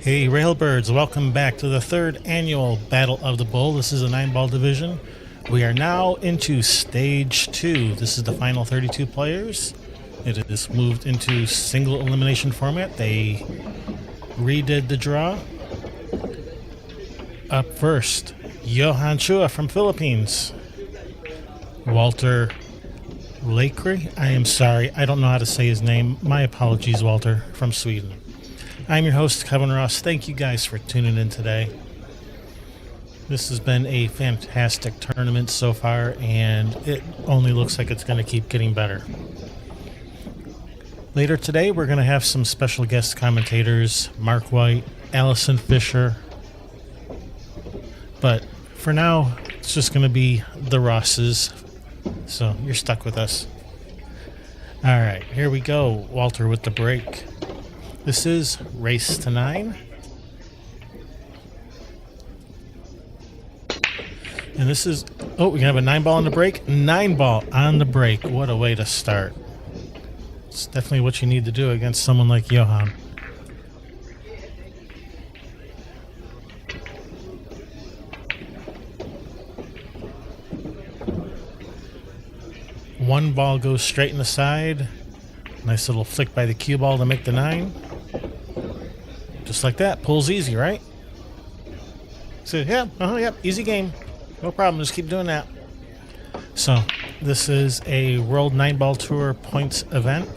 Hey Railbirds, welcome back to the third annual Battle of the Bull. This is a 9-ball division. We are now into stage 2. This is the final 32 players. It is moved into single elimination format. They redid the draw. Up first, Johann Chua from Philippines. Walter Laikre. I am sorry, I don't know how to say his name. My apologies, Walter, from Sweden. I'm your host, Kevin Ross. Thank you guys for tuning in today. This has been a fantastic tournament so far, and it only looks like it's going to keep getting better. Later today, we're going to have some special guest commentators, Mark White, Allison Fisher. But for now, it's just going to be the Rosses. So you're stuck with us. All right, here we go. Walter with the break. This is race to 9. And this is, oh, we can have a 9-ball on the break. 9-ball on the break. What a way to start. It's definitely what you need to do against someone like Johann. One ball goes straight in the side. Nice little flick by the cue ball to make the 9. Just like that. Pulls easy, right? So, yeah, easy game. No problem. Just keep doing that. So, this is a World 9-Ball Tour points event.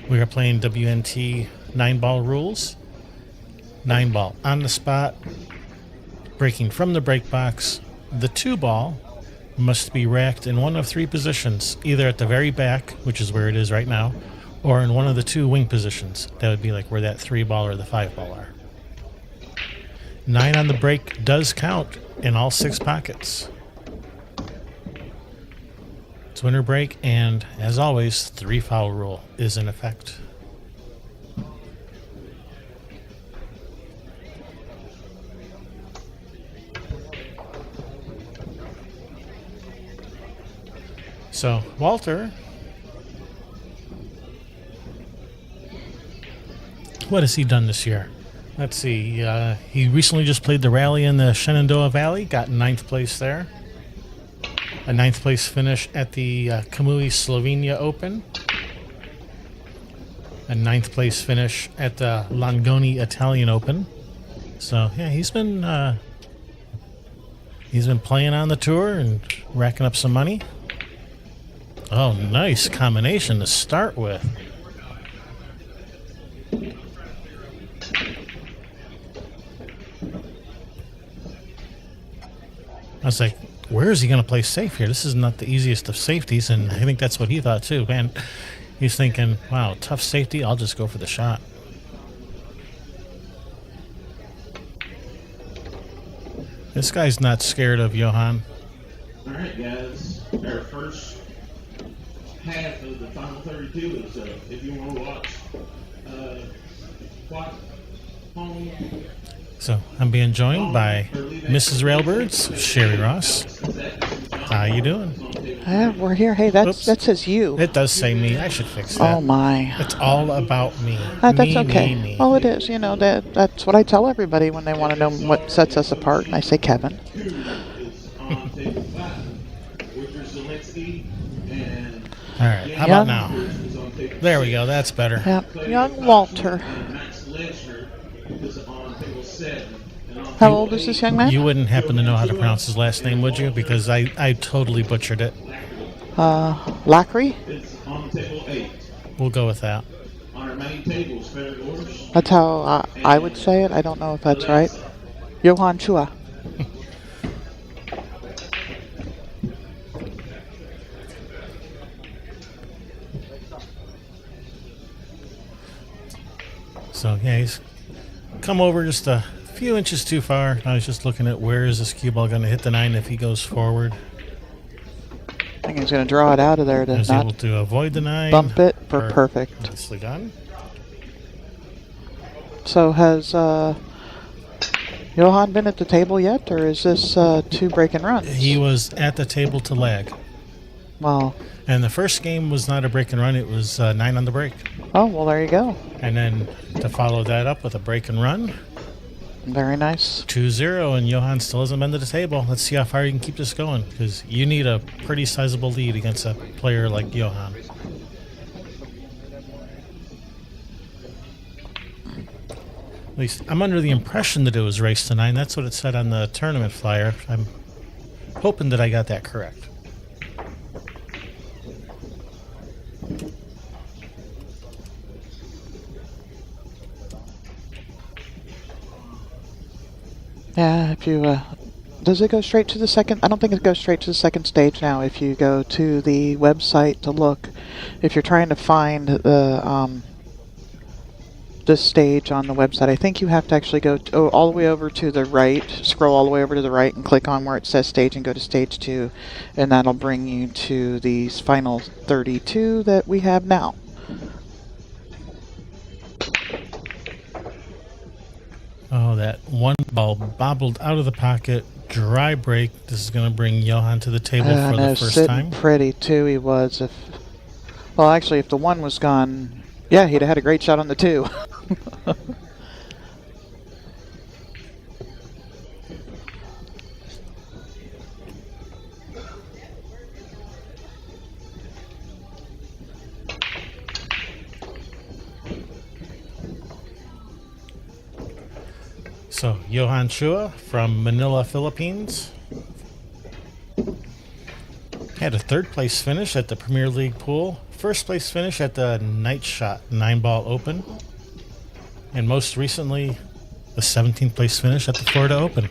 We are playing WNT 9-ball rules. 9-ball on the spot. Breaking from the break box. The 2-ball must be racked in one of 3 positions. Either at the very back, which is where it is right now, or in one of the 2 wing positions. That would be like where that 3-ball or the 5-ball are. 9 on the break does count in all 6 pockets. It's winner break, and as always, 3-foul rule is in effect. So, Walter, what has he done this year? Let's see. He recently just played the rally in the Shenandoah Valley, got 9th place there. A 9th place finish at the Kamui Slovenia Open. A 9th place finish at the Langoni Italian Open. So, yeah, he's been playing on the tour and racking up some money. Oh, nice combination to start with. I was like, where is he going to play safe here? This is not the easiest of safeties, and I think that's what he thought too. Man, he's thinking, wow, tough safety, I'll just go for the shot. This guy's not scared of Johann. All right, guys. Our first half of the final 32 is if you want to watch home. So I'm being joined by Mrs. Railbirds, Shari Ross. How you doing? We're here. Hey, that says you. It does say me. I should fix that. Oh my! It's all about me. That's me, okay. Me. Well, it is. You know that's what I tell everybody when they want to know what sets us apart, and I say Kevin. All right. How about now? There we go. That's better. Yep. Young Walter. How old is this young man? You wouldn't happen to know how to pronounce his last name, would you? Because I totally butchered it. Laikre? We'll go with that. That's how I would say it. I don't know if that's right. Johann Chua. So, yeah, he's come over just a few inches too far. I was just looking at where is this cue ball going to hit the 9 if he goes forward. I think he's going to draw it out of there to Is not able to avoid the 9. bump it for perfect. Nicely done. So has Johann been at the table yet, or is this 2 break and runs? He was at the table to lag. Wow. And the first game was not a break and run. It was 9 on the break. Oh, well, there you go. And then to follow that up with a break and run, Very nice. 2-0, and Johann still hasn't been to the table. Let's see how far you can keep this going, because you need a pretty sizable lead against a player like Johann. At least I'm under the impression that it was race to 9. That's what it said on the tournament flyer. I'm hoping that I got that correct. Yeah, if you, does it go straight to the second? I don't think it goes straight to the second stage now. If you go to the website to look, if you're trying to find this stage on the website, I think you have to actually go all the way over to the right, scroll all the way over to the right and click on where it says stage and go to stage 2, and that'll bring you to these final 32 that we have now. Oh, that one ball bobbled out of the pocket. Dry break. This is going to bring Johann to the table for the first sitting time. Pretty too, he was. Well, actually, if the 1 was gone, yeah, he'd have had a great shot on the 2. So, Johann Chua from Manila, Philippines. Had a 3rd place finish at the Premier League pool. 1st place finish at the Night Shot 9-Ball Open. And most recently, the 17th place finish at the Florida Open.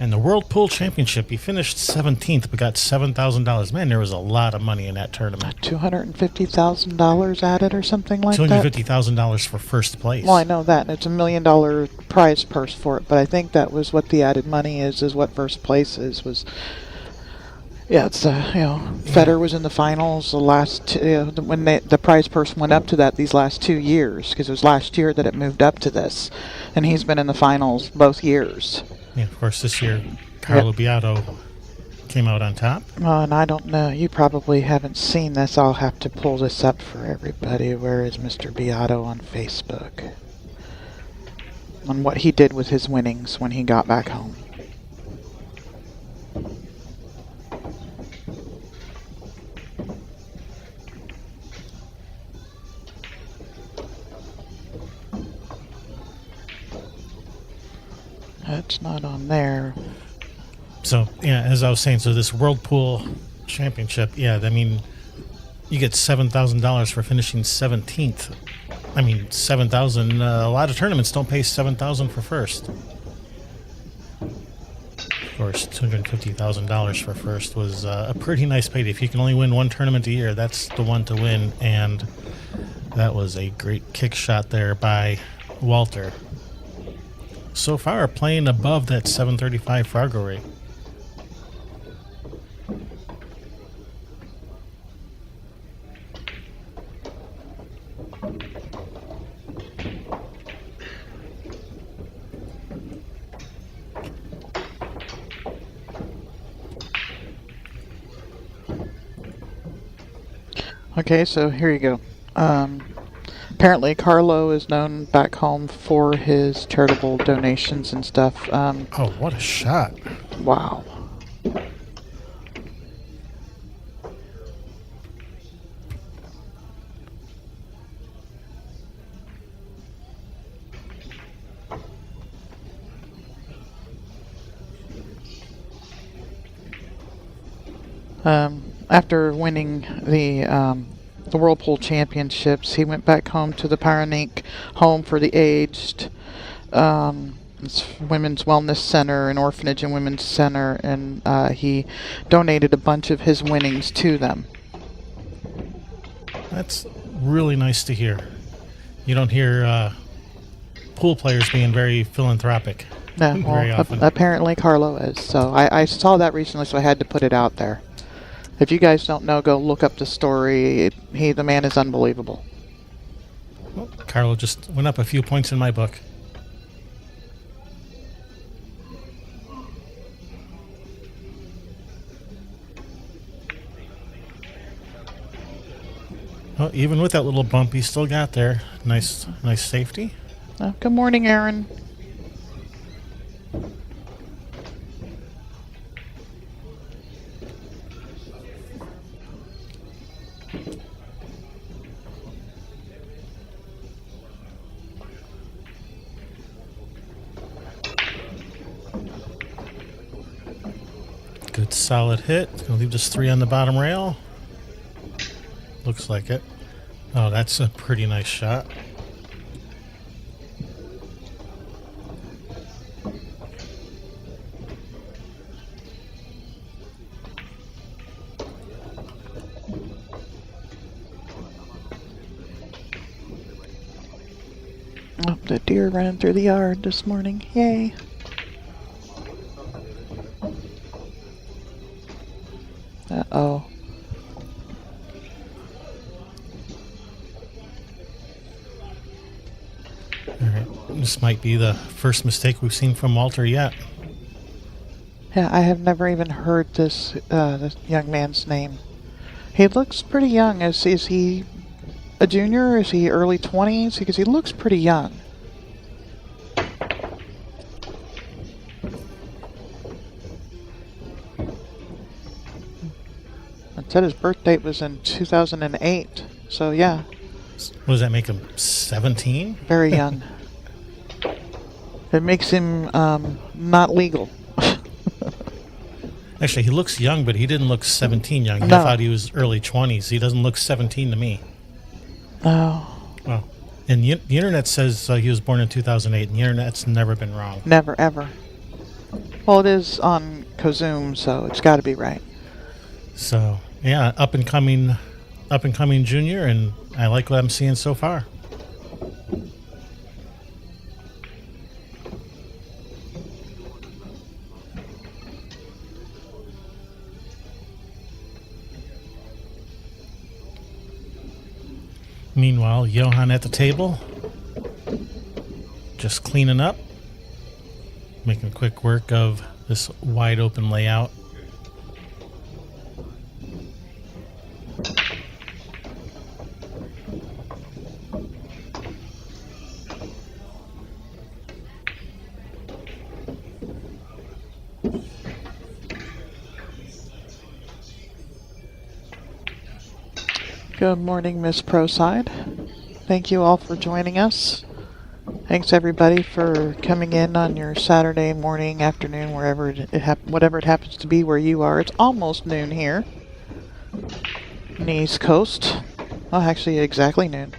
And the World Pool Championship, he finished 17th, but got $7,000. Man, there was a lot of money in that tournament. $250,000 added or something like that? $250,000 for 1st place. Well, I know that. It's $1 million prize purse for it, but I think that was what the added money is what 1st place was. Yeah, it's, Federer was in the finals the last, when the prize purse went up to that these last 2 years, because it was last year that it moved up to this, and he's been in the finals both years. Yeah, of course, this year, Carlo Beato came out on top. And I don't know. You probably haven't seen this. I'll have to pull this up for everybody. Where is Mr. Beato on Facebook? On what he did with his winnings when he got back home. That's not on there. So, yeah, as I was saying, so this World Pool Championship, yeah, I mean, you get $7,000 for finishing 17th. I mean, $7,000, a lot of tournaments don't pay $7,000 for 1st. Of course, $250,000 for 1st was a pretty nice payday. If you can only win 1 tournament a year, that's the one to win, and that was a great kick shot there by Walter. So far, playing above that 735 Fargo rate. Okay, so here you go. Apparently, Carlo is known back home for his charitable donations and stuff. Oh, what a shot. Wow. After winning the Whirlpool Championships, he went back home to the Roanoke Home for the Aged, it's Women's Wellness Center, an orphanage and women's center, and he donated a bunch of his winnings to them. That's really nice to hear. You don't hear pool players being very philanthropic very often. Apparently Carlo is. So I saw that recently, so I had to put it out there. If you guys don't know, go look up the story. The man is unbelievable. Well, Carlo just went up a few points in my book. Well, even with that little bump, he still got there. Nice safety. Good morning, Aaron. Good solid hit. Gonna leave just 3 on the bottom rail. Looks like it. Oh, that's a pretty nice shot. Oh, the deer ran through the yard this morning. Yay. Uh-oh. Alright, this might be the first mistake we've seen from Walter yet. Yeah, I have never even heard this young man's name. He looks pretty young. Is he a junior? Is he early 20s? Because he looks pretty young. It said his birth date was in 2008. So yeah, What does that make him? 17? very young. It makes him not legal. Actually, he looks young, but he didn't look 17 young. I No. thought he was early 20s. He doesn't look 17 to me. Oh, Well, and the internet says he was born in 2008, and the internet's never been wrong. never ever. Well, it is on Kozoom, so it's got to be right. So, yeah, up and coming junior, and I like what I'm seeing so far. Meanwhile, Johann at the table, just cleaning up, making quick work of this wide open layout. Good morning, Miss Proside. Thank you all for joining us. Thanks everybody for coming in on your Saturday morning, afternoon, wherever whatever it happens to be where you are. It's almost noon here on the East Coast. Well, actually, exactly noon.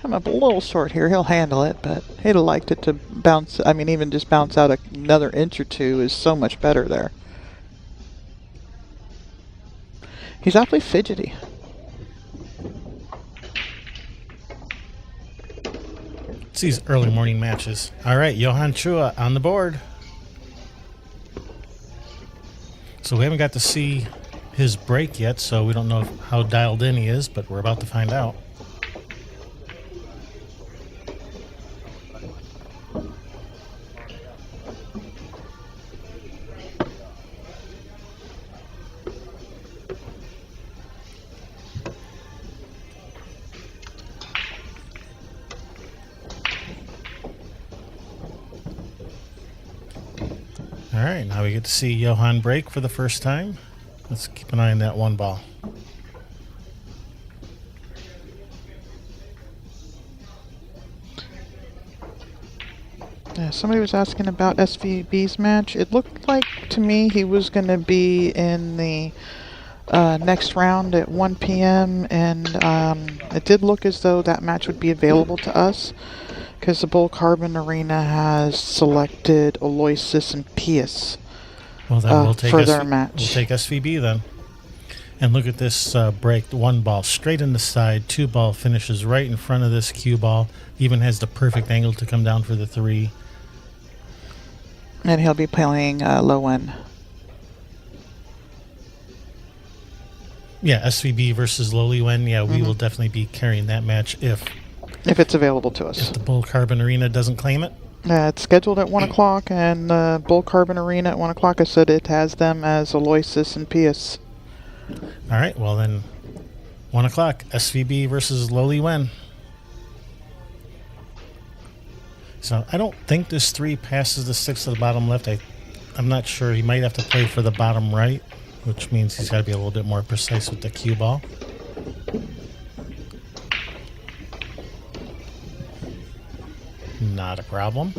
I'm up a little short here. He'll handle it, but he'd have liked it to bounce. I mean, even just bounce out another inch or two is so much better there. He's awfully fidgety. It's these early morning matches. All right, Johann Chua on the board. So we haven't got to see his break yet, so we don't know how dialed in he is, but we're about to find out. All right, now we get to see Johann break for the first time. Let's keep an eye on that one ball. Yeah, somebody was asking about SVB's match. It looked like to me he was going to be in the next round at 1 p.m. and it did look as though that match would be available to us because the Bull Carbon Arena has selected Aloysius and Pius Well, then we'll take for their match. We'll take SVB then. And look at this break. The one ball straight in the side. 2 ball finishes right in front of this cue ball. Even has the perfect angle to come down for the 3. And he'll be playing Lowen. Yeah, SVB versus Lowly Wen. Yeah, we will definitely be carrying that match if If it's available to us. the Bull Carbon Arena doesn't claim it. It's scheduled at 1 o'clock, and Bull Carbon Arena at 1 o'clock. I said it has them as Aloysius and Pius. All right, well then 1 o'clock, SVB versus Lowly Wen. So I don't think this 3 passes the 6 to the bottom left. I'm not sure. He might have to play for the bottom right, which means he's got to be a little bit more precise with the cue ball. Not a problem.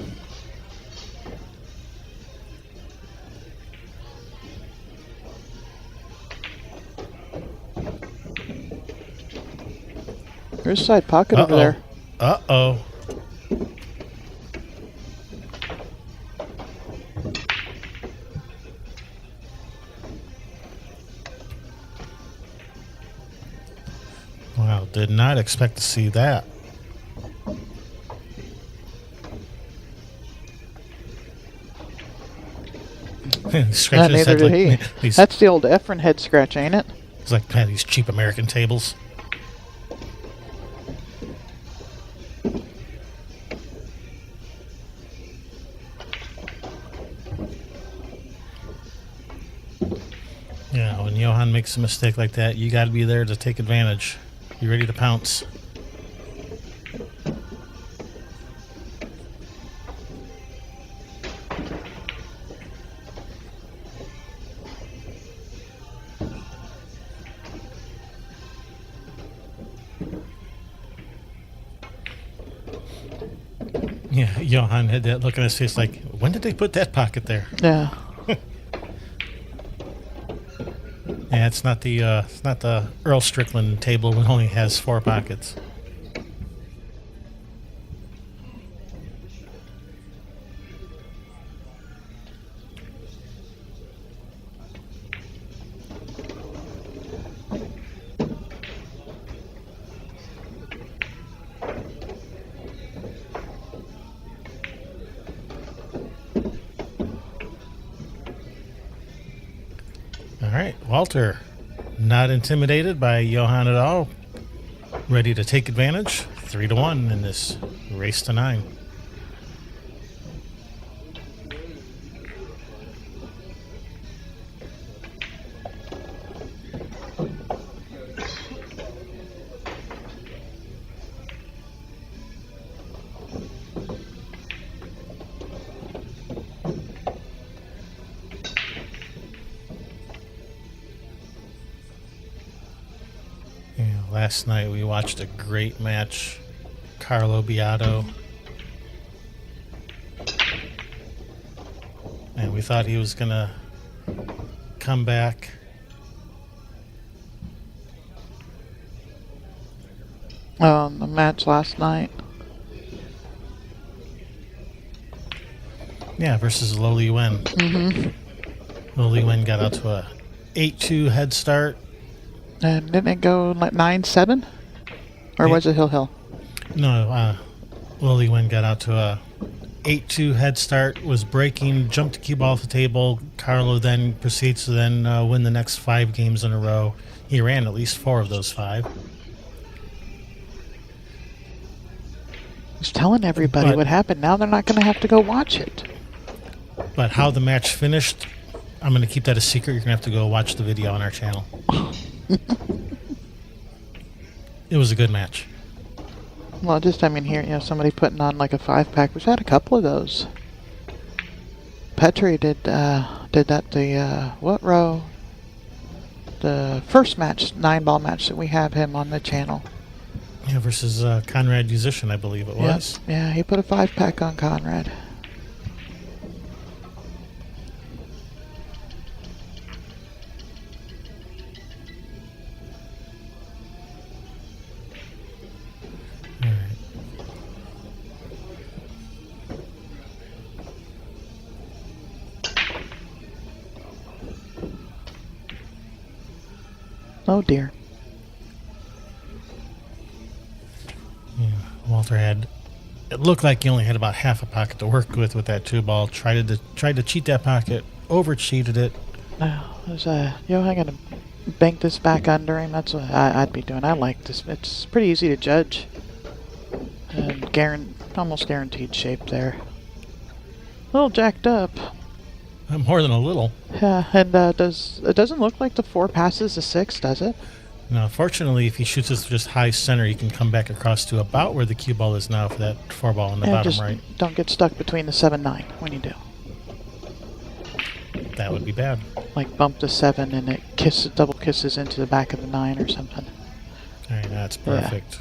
There's a side pocket over there. Uh-oh. Wow, did not expect to see that. Scratching his Neither head did like he. these, That's the old Efren head scratch, ain't it? it's like man, these cheap American tables. Yeah, when Johann makes a mistake like that, you got to be there to take advantage. You ready to pounce? Yeah, Johann had that look on his face like, when did they put that pocket there? Yeah. Yeah, it's not the Earl Strickland table that only has 4 pockets. All right, Walter, not intimidated by Johann at all. Ready to take advantage. 3-1 in this race to 9. Last night we watched a great match. Carlo Beato. And we thought he was going to come back. The match last night. Yeah, versus Lowly Wen. Mm-hmm. Lowly Wen got out to a 8-2 head start. And didn't it go like 9-7? Or Yeah. was it Hill? No, Lowly Wen got out to a 8-2 head start, was breaking, jumped the cue ball off the table. Carlo then proceeds to then win the next 5 games in a row. He ran at least 4 of those 5. He's telling everybody But- what happened. Now they're not going to have to go watch it. But how the match finished, I'm going to keep that a secret. You're going to have to go watch the video on our channel. It was a good match. Well, just, I mean, here, somebody putting on like a 5-pack. We've had a couple of those. Petri did that the, what row? The first match, 9-ball match that we have him on the channel. Yeah, versus Conrad Musician, I believe it was. Yep. Yeah, he put a 5-pack on Conrad. All right. Oh dear. Yeah, Walter had. It looked like he only had about half a pocket to work with that 2-ball. Tried to cheat that pocket, over cheated it. No, there's Johann gonna bank this back under him. That's what I'd be doing. I like this. It's pretty easy to judge. And almost guaranteed shape there. A little jacked up. More than a little. Yeah, and it doesn't look like the 4 passes the 6, does it? Now, fortunately, if he shoots this just high center, he can come back across to about where the cue ball is now for that 4-ball in the And bottom just right. don't get stuck between the 7-9 when you do. That would be bad. Like bump the 7 and it double kisses into the back of the 9 or something. All right, that's perfect.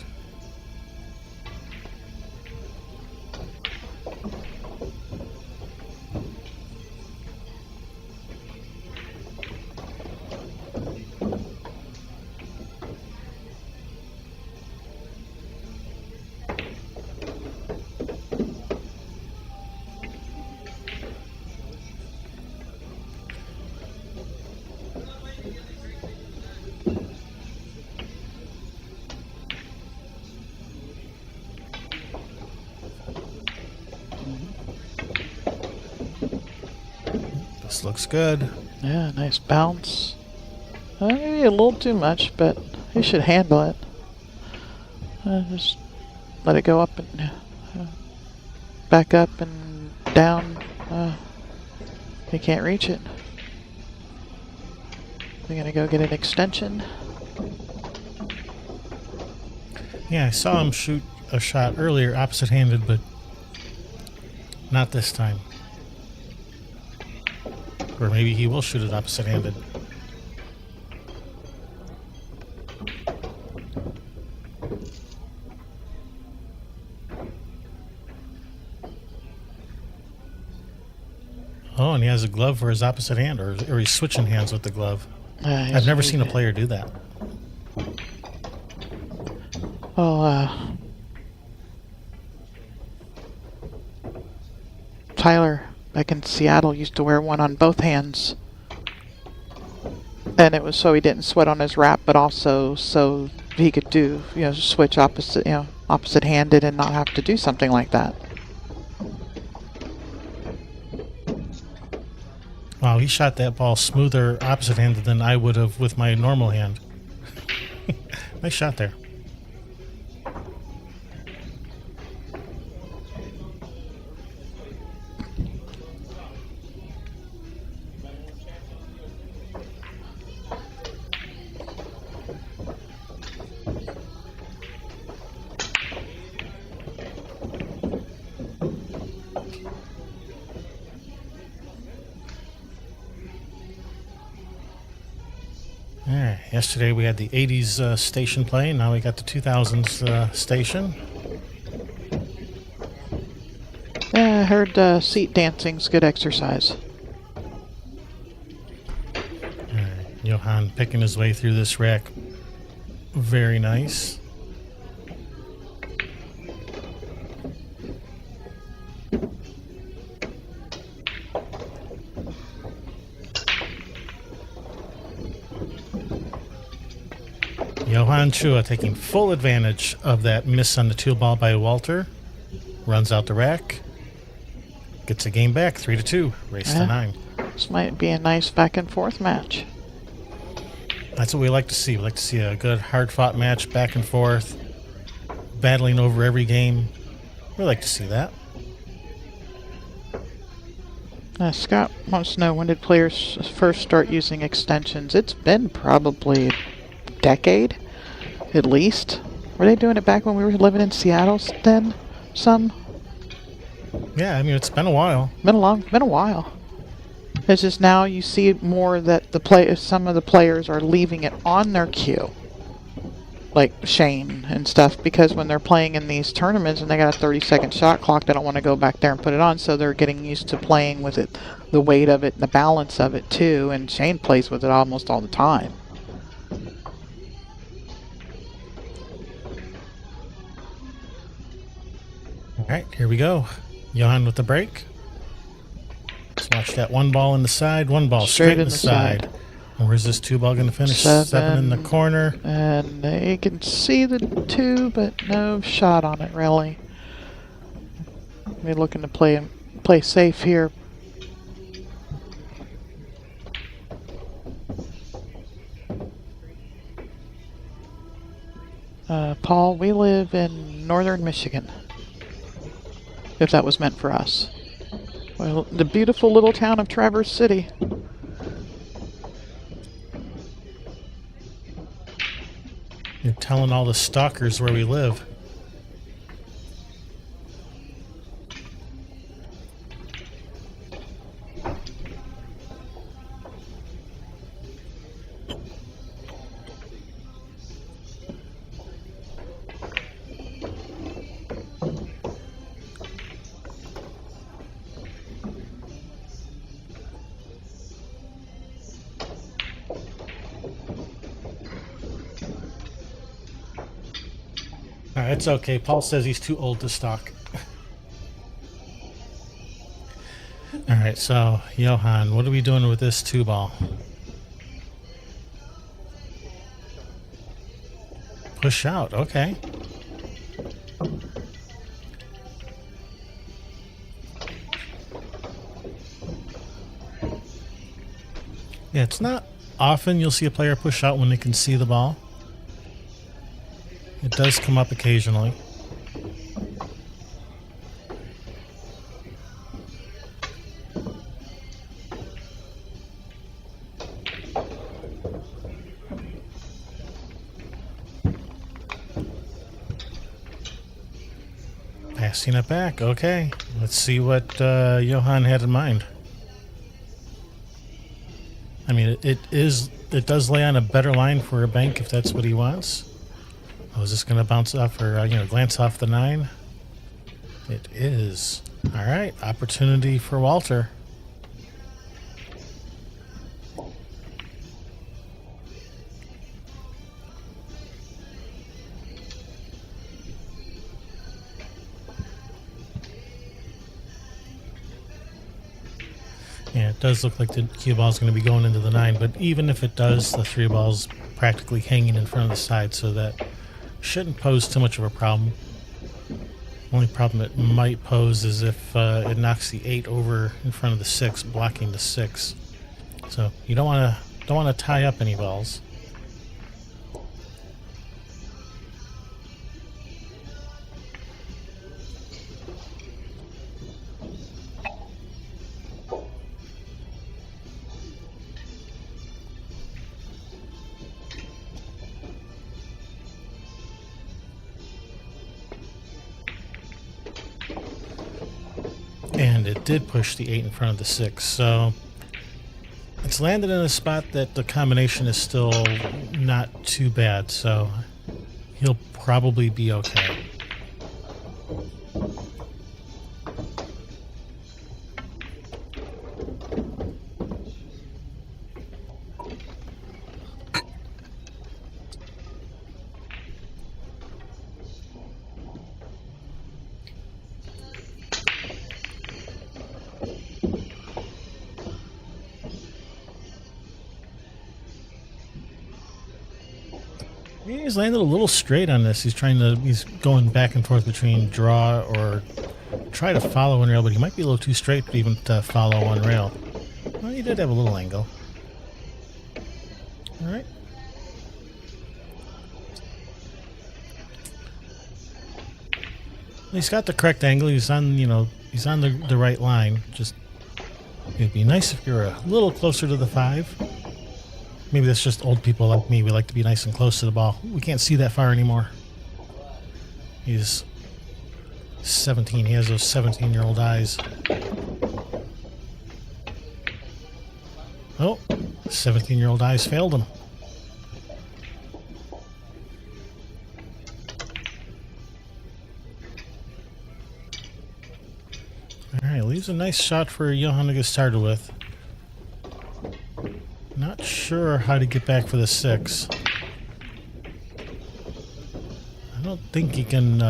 This looks good. Yeah, nice bounce. Maybe a little too much, but he should handle it. Just let it go up and back up and down. He can't reach it. We're gonna go get an extension. Yeah, I saw him shoot a shot earlier opposite-handed, but not this time. Or maybe he will shoot it opposite-handed. Oh, and he has a glove for his opposite hand, or he's switching hands with the glove. I've never seen a player do that. Well, Tyler back in Seattle used to wear one on both hands. And it was so he didn't sweat on his wrap, but also so he could do, switch opposite-handed and not have to do something like that. Wow, he shot that ball smoother opposite-handed than I would have with my normal hand. Nice shot there. Alright, yesterday we had the 80s station playing, now we got the 2000s station. Yeah, I heard seat dancing's good exercise. Alright, Johann picking his way through this rack. Very nice. Johann Chua taking full advantage of that miss on the 2-ball by Walter. Runs out the rack. Gets a game back, 3-2. Race to 9. This might be a nice back and forth match. That's what we like to see. We like to see a good, hard-fought match, back and forth, battling over every game. We like to see that. Scott wants to know, when did players first start using extensions? It's been probably a decade, at least. Were they doing it back when we were living in Seattle then? Some? Yeah, I mean, it's been a while. Been a while. It's just now you see more that some of the players are leaving it on their cue. Like Shane and stuff, because when they're playing in these tournaments and they got a 30-second shot clock, they don't want to go back there and put it on, so they're getting used to playing with it, the weight of it, and the balance of it too, and Shane plays with it almost all the time. Alright, here we go. Johann with the break. Let's watch that 1-ball in the side, 1-ball straight in the side. And where's this 2-ball going to finish? 7 in the corner. And you can see the 2, but no shot on it, really. We're looking to play safe here. Paul, we live in northern Michigan, if that was meant for us. Well, the beautiful little town of Traverse City. You're telling all the stalkers where we live. It's okay. Paul says he's too old to stalk. Alright, so, Johann, what are we doing with this 2-ball? Push out, okay. Yeah, it's not often you'll see a player push out when they can see the ball. It does come up occasionally. Passing it back. Okay, let's see what Johann had in mind. I mean, it does lay on a better line for a bank if that's what he wants. Oh, is this going to bounce off or glance off the 9? It is. All right, opportunity for Walter. Yeah, it does look like the cue ball is going to be going into the 9, but even if it does, the 3 ball's practically hanging in front of the side, so that shouldn't pose too much of a problem. Only problem it might pose is if it knocks the 8 over in front of the 6, blocking the 6. So you don't want to tie up any balls. And it did push the 8 in front of the 6, so it's landed in a spot that the combination is still not too bad, so he'll probably be okay. He's landed a little straight on this. He's going back and forth between draw or try to follow one rail, but he might be a little too straight to even to follow one rail. Well, he did have a little angle. All right. He's got the correct angle. He's on, he's on the right line. Just, it'd be nice if you're a little closer to the 5. Maybe that's just old people like me. We like to be nice and close to the ball. We can't see that far anymore. He's 17. He has those 17-year-old eyes. Oh, 17-year-old eyes failed him. All right, leaves a nice shot for Johann to get started with. Not sure how to get back for the 6. I don't think he can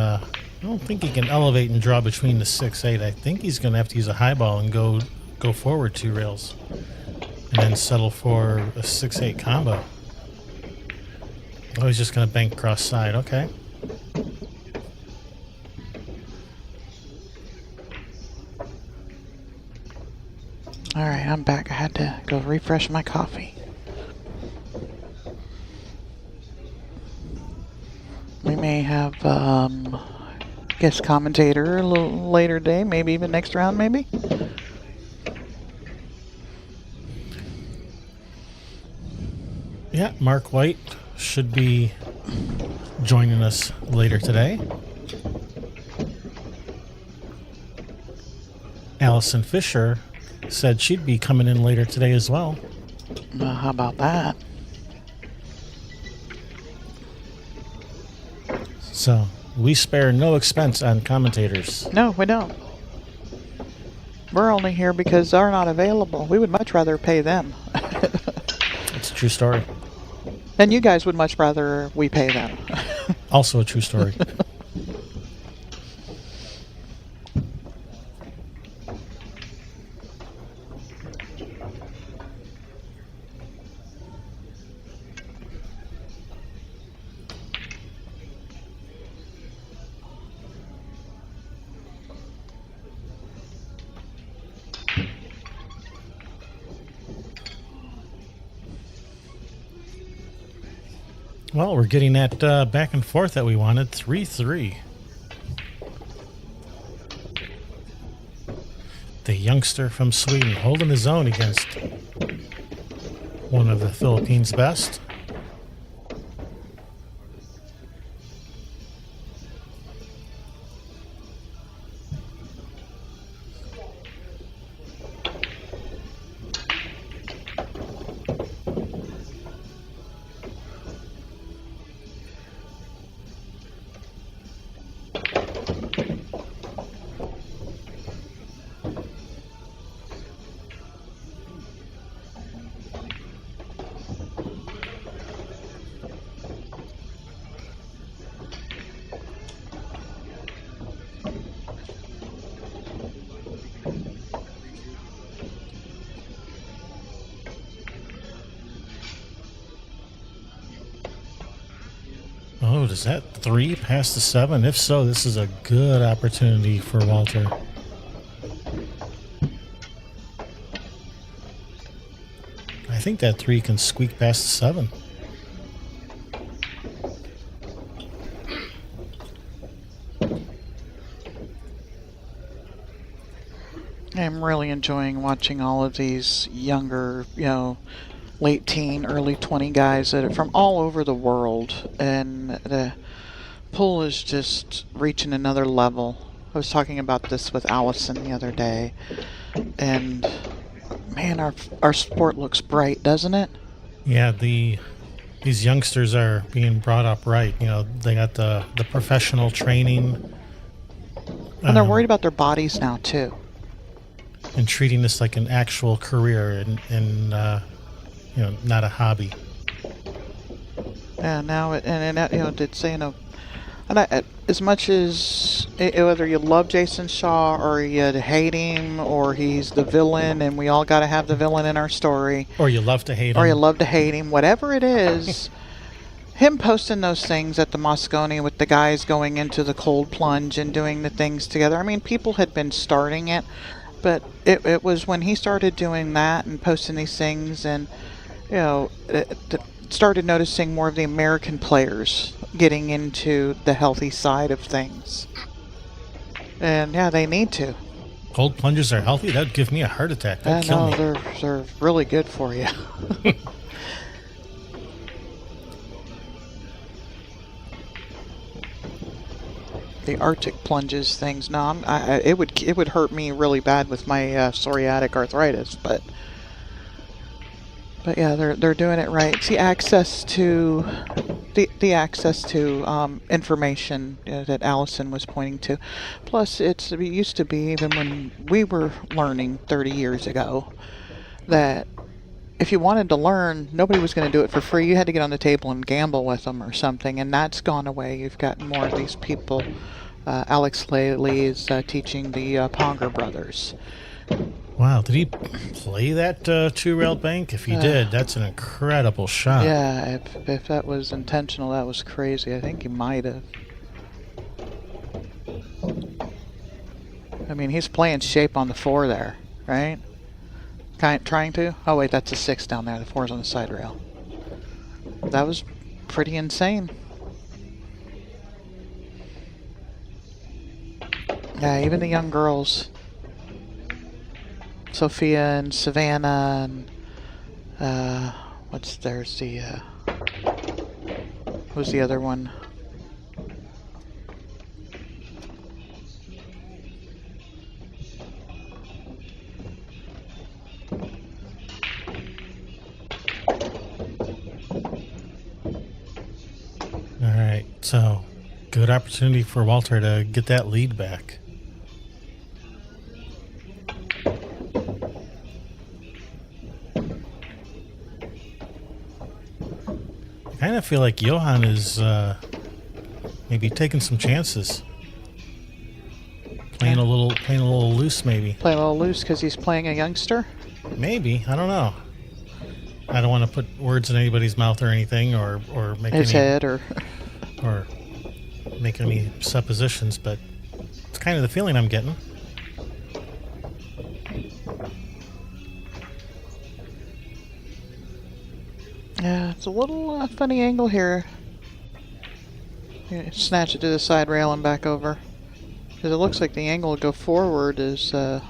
elevate and draw between the 6-8. I think he's going to have to use a high ball and go forward 2 rails, and then settle for a 6-8 combo. Oh, he's just going to bank cross side. Okay. Alright, I'm back. I had to go refresh my coffee. We may have guest commentator a little later day, maybe even next round, maybe? Yeah, Mark White should be joining us later today. Allison Fisher said she'd be coming in later today as well. How about that? So we spare no expense on commentators. No, we don't. We're only here because they're not available. We would much rather pay them. It's a true story. And you guys would much rather we pay them. Also a true story. Well, we're getting that back and forth that we wanted. 3-3. The youngster from Sweden holding his own against one of the Philippines' best. Oh, does that 3 pass the 7? If so, this is a good opportunity for Walter. I think that 3 can squeak past the 7. I'm really enjoying watching all of these younger, late teen, early 20 guys that are from all over the world, and the pool is just reaching another level. I was talking about this with Allison the other day, and man, our sport looks bright, doesn't it? Yeah, these youngsters are being brought up right. They got the professional training. And they're worried about their bodies now, too. And treating this like an actual career and not a hobby. Yeah, now did say, and as much as whether you love Jason Shaw or you hate him or he's the villain, and we all got to have the villain in our story, or you love to hate him, whatever it is, him posting those things at the Moscone with the guys going into the cold plunge and doing the things together. I mean, people had been starting it, but it was when he started doing that and posting these things, and started noticing more of the American players getting into the healthy side of things. And yeah, they need to. Cold plunges are healthy? That'd give me a heart attack. That'd kill me. They're really good for you. The Arctic plunges things. No, it would hurt me really bad with my psoriatic arthritis, but yeah, they're doing it right. See, access to the access to information that Allison was pointing to. Plus, it used to be, even when we were learning 30 years ago, that if you wanted to learn, nobody was going to do it for free. You had to get on the table and gamble with them or something, and that's gone away. You've got more of these people. Alex Laley is teaching the Ponger brothers. Wow, did he play that two-railed bank? If he did, that's an incredible shot. Yeah, if that was intentional, that was crazy. I think he might have. I mean, he's playing shape on the 4 there, right? Trying to? Oh, wait, that's a 6 down there. The 4's on the side rail. That was pretty insane. Yeah, even the young girls. Sophia and Savannah and there's the was the other one. All right, so good opportunity for Walter to get that lead back. I kind of feel like Johann is maybe taking some chances, playing a little loose, maybe. Playing a little loose because he's playing a youngster? Maybe, I don't know. I don't want to put words in anybody's mouth or anything, or make His any, head, or or make any suppositions, but it's kind of the feeling I'm getting. yeah, it's a little funny angle here. Yeah, snatch it to the side rail and back over. Because it looks like the angle to go forward is going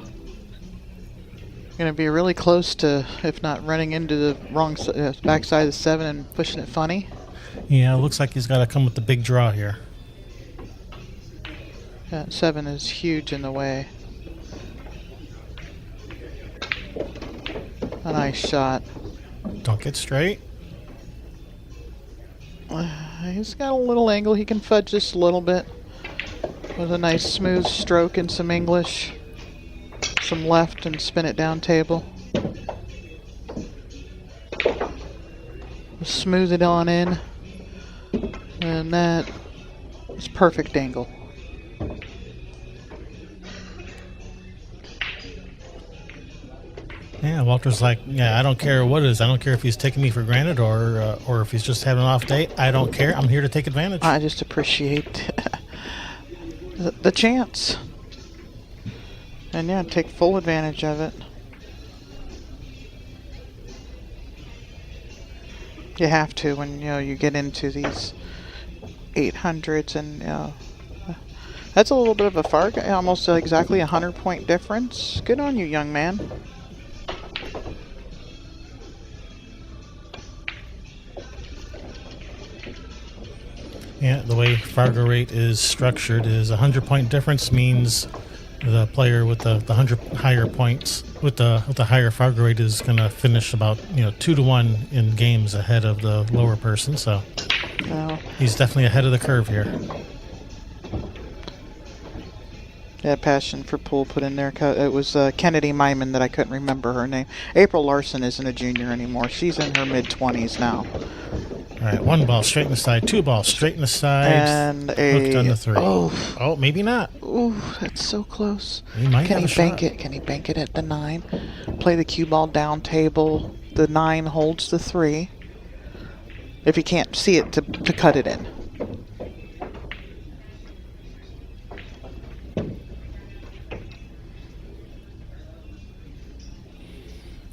to be really close to, if not running into the wrong backside of the 7 and pushing it funny. Yeah, it looks like he's got to come with the big draw here. That 7 is huge in the way. A nice shot. Don't get straight. He's got a little angle. He can fudge just a little bit. With a nice smooth stroke and some English. Some left and spin it down table. Smooth it on in. And that is perfect angle. Yeah, Walter's like, yeah, I don't care what it is. I don't care if he's taking me for granted or if he's just having an off day. I don't care. I'm here to take advantage. I just appreciate the chance. And yeah, take full advantage of it. You have to when you get into these 800s, and that's a little bit of a far, almost exactly 100-point difference. Good on you, young man. Yeah, the way Fargo rate is structured is 100-point difference means the player with the 100 higher points with the higher Fargo rate is going to finish about 2-to-1 in games ahead of the lower person. So he's definitely ahead of the curve here. Yeah, passion for pool put in there. It was Kennedy Myman that I couldn't remember her name. April Larson isn't a junior anymore. She's in her mid-20s now. All right, 1 ball straight in the side, 2 balls straight in the side, and hooked on the 3. Oh, Maybe not. Ooh, that's so close. He might Can have he a bank shot. it? Can he bank it at the 9? Play the cue ball down table. The 9 holds the 3. If he can't see it to cut it in.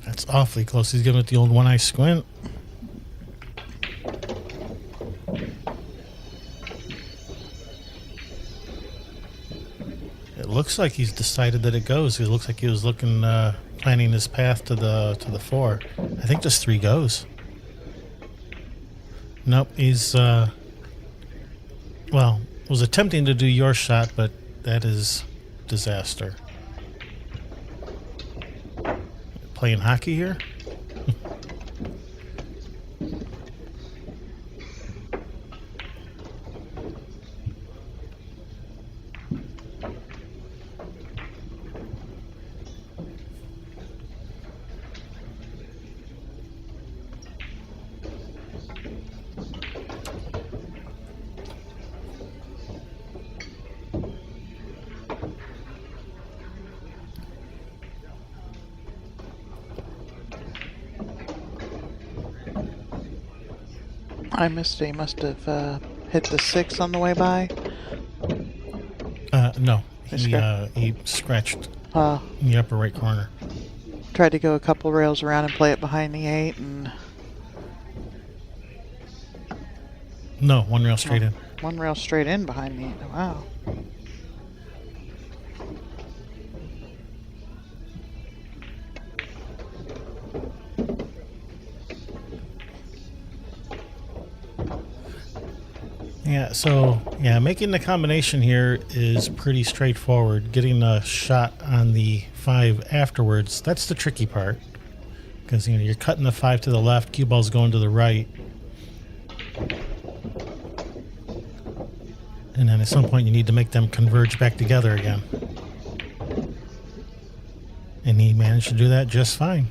That's awfully close. He's giving it the old one-eye squint. It looks like he's decided that it goes. It looks like he was looking, planning his path to the 4. I think just 3 goes. Nope, he's was attempting to do your shot, but that is disaster. Playing hockey here? I missed it. He must have hit the 6 on the way by. No. He scratched in the upper right corner. Tried to go a couple rails around and play it behind the 8, and No, 1 rail straight in. 1 rail straight in behind the 8. Wow. Yeah, so yeah, making the combination here is pretty straightforward. Getting a shot on the 5 afterwards, that's the tricky part. Because you're cutting the 5 to the left, cue ball's going to the right. And then at some point you need to make them converge back together again. And he managed to do that just fine.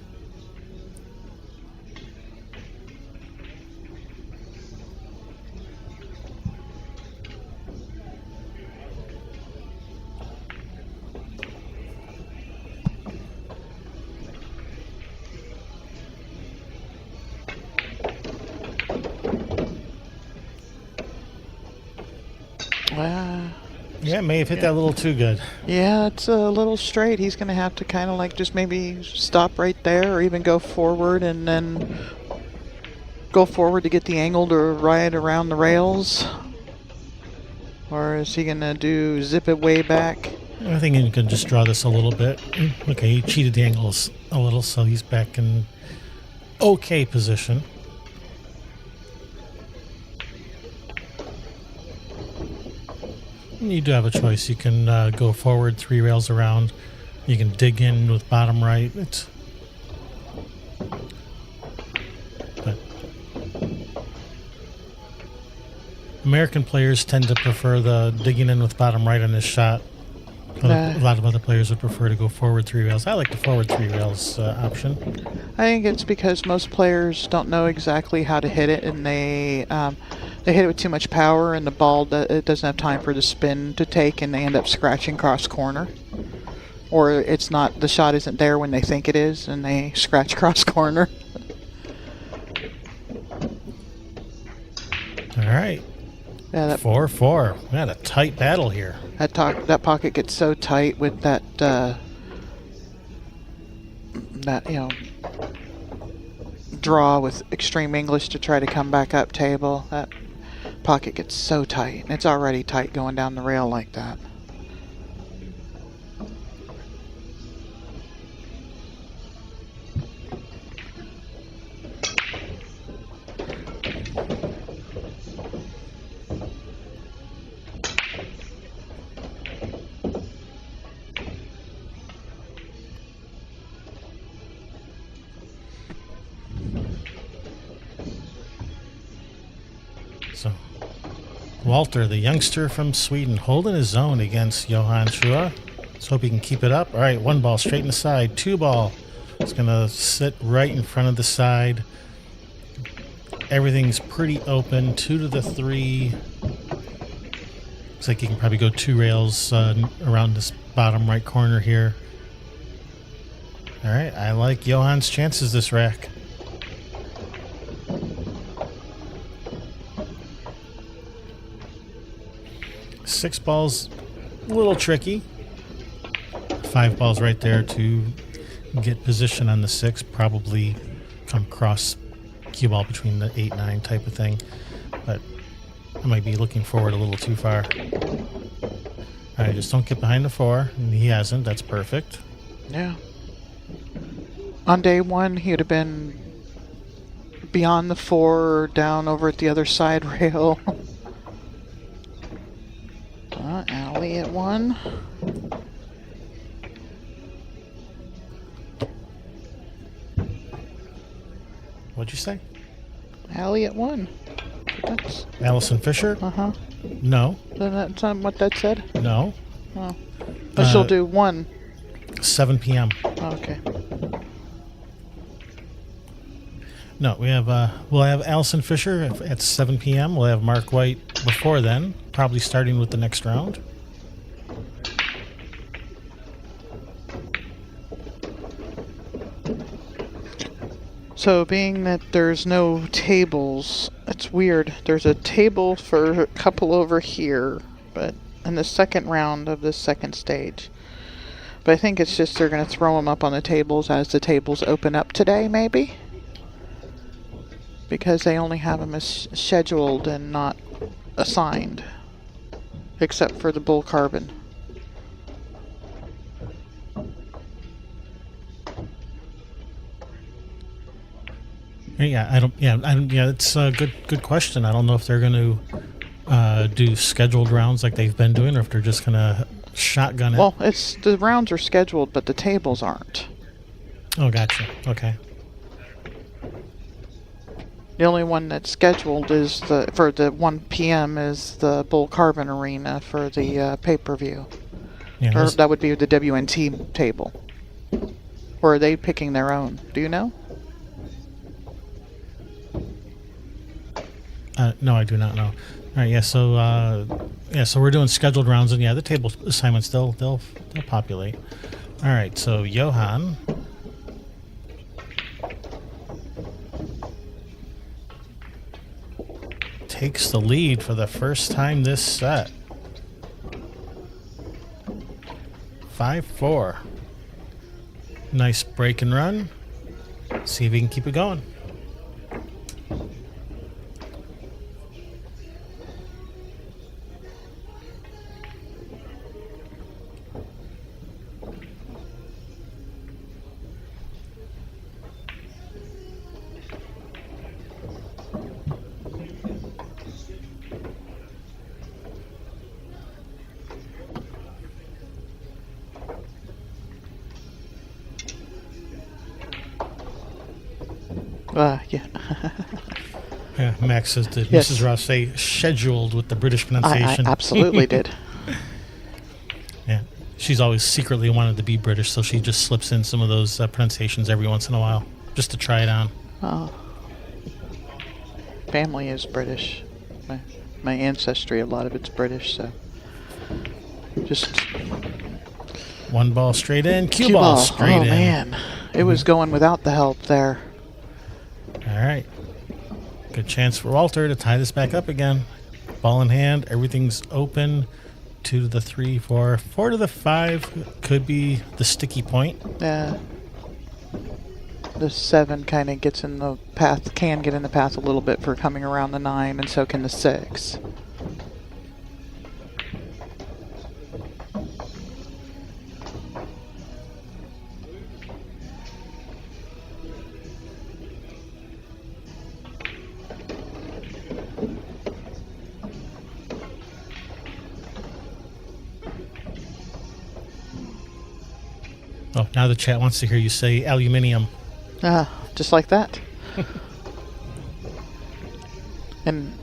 Yeah, may have hit that a little too good. Yeah, it's a little straight. He's going to have to kind of like just maybe stop right there or even go forward and then go forward to get the angle to ride around the rails. Or is he going to do zip it way back? I think you can just draw this a little bit. Okay, he cheated the angles a little, so he's back in okay position. You do have a choice. You can go forward 3 rails around. You can dig in with bottom right. But American players tend to prefer the digging in with bottom right on this shot. A lot of other players would prefer to go forward 3 rails. I like the forward 3 rails option. I think it's because most players don't know exactly how to hit it, and they hit it with too much power, and the ball it doesn't have time for the spin to take, and they end up scratching cross corner. Or it's not, the shot isn't there when they think it is, and they scratch cross corner. All right. Yeah, that 4-4. We had a tight battle here. that pocket gets so tight with that draw with extreme English to try to come back up table. That pocket gets so tight, and it's already tight going down the rail like that. So, Walter, the youngster from Sweden, holding his own against Johann Chua. Let's hope he can keep it up. All right, 1 ball straight in the side. 2 ball. It's going to sit right in front of the side. Everything's pretty open. 2 to the 3. Looks like you can probably go 2 rails around this bottom right corner here. All right, I like Johann's chances this rack. Six balls, a little tricky. 5 balls right there to get position on the 6. Probably come cross cue ball between the 8-9 type of thing. But I might be looking forward a little too far. All right, just don't get behind the 4. And he hasn't. That's perfect. Yeah. On day 1, he would have been beyond the 4, down over at the other side rail. Alley at 1. What'd you say? Alley at 1. That's Allison Fisher? uh-huh. No. Then that's not what that said. No. Oh. But she'll do 1. 7 p.m. Oh, okay. No, we'll have Allison Fisher at 7 p.m. We'll have Mark White before then, probably starting with the next round. So being that there's no tables, it's weird. There's a table for a couple over here, but in the second round of this second stage. But I think it's just they're going to throw them up on the tables as the tables open up today, maybe? Because they only have them as scheduled and not assigned, except for the bull carbon. Yeah, it's a good question. I don't know if they're going to do scheduled rounds like they've been doing, or if they're just gonna shotgun it. Well, it's the rounds are scheduled, but the tables aren't. Oh, gotcha. Okay. The only one that's scheduled is for the 1 p.m. is the Bull Carbon Arena for the pay-per-view. Yeah, Or that would be the WNT table. Or are they picking their own? Do you know? no, I do not know. All right, yeah. So we're doing scheduled rounds, and yeah, the table assignments they'll populate. All right, so Johann takes the lead for the first time this set. 5-4. Nice break and run. See if he can keep it going. Yeah. Yeah, Max says, did Yes. Mrs. Ross say scheduled with the British I pronunciation? absolutely did. Yeah, she's always secretly wanted to be British, so she just slips in some of those pronunciations every once in a while, just to try it on. Oh. Family is British. My ancestry, a lot of it's British, so just One ball straight in, cue ball straight oh in. man, it was going without the help there. All right. Good chance for Walter to tie this back up again. Ball in hand, everything's open. 2 to the 3, 4, 4 to the 5 could be the sticky point. The 7 kind of gets in the path, can get in the path a little bit for coming around the 9, and so can the 6. Oh, now the chat wants to hear you say aluminium. Just like that. And